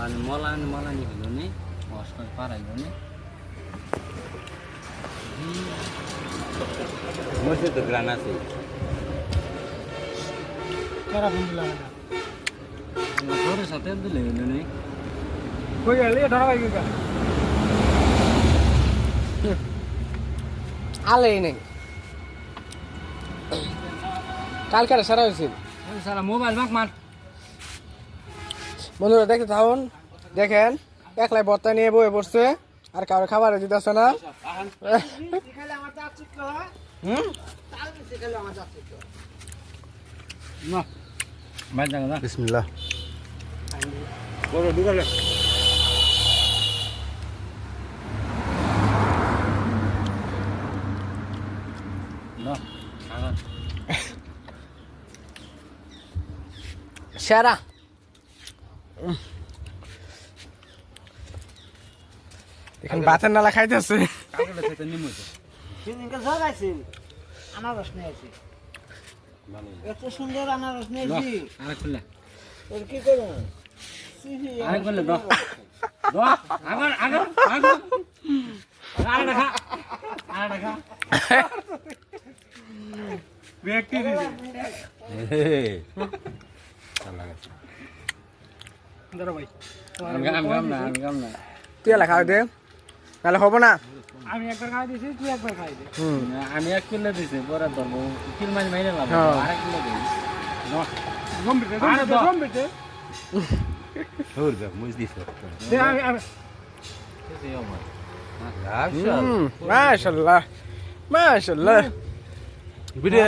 अनि मलाई नि हेर्नु नि हस्कल पाराइयो नि मसे त ग्राना छ cara bunda थोरै छ त्यति हेर्नु नि कोही हाले डरा भएको का आले नहीं কালকে সারা হয়েছিল साला मोबाइल मार বন্ধুরা দেখতে থাকুন দেখেন একলাই বর্তা নিয়ে বয়ে পড়ছে আর কারো খাবার দিতেছে না ना भाइ जागा ना বিসমিল্লাহ बरो दुगाले ना সেরা এখন ভাতের নালা খাইতেছে कागले चाहिँ त निमु छ সেদিনকে জগাইছি আনারস নিয়েছি এত সুন্দর আনারস নিয়েছি आरे खुल्ला তোর কি করবো आरे खुल्ला द आगर आरे खा व्यक्ति दिसे ধরো ভাই गाम ना তুই এলা খাওয়া দে নাহলে হবো না আমি একবার খাই দিয়েছি তুই একবার খাই দে আমি 1 কিলো দিছি বড় ধরবো কিল মাছ মাইরে লাভ আরেক কিলো দিই ন গম্বিতে ਹੋਰ ਜਾ ਮੁਝ ਦੀ ਸਰ দে আমি ਤੇ ਯੋ ਮਾ মাশাআল্লাহ মাশাআল্লাহ ভিডিও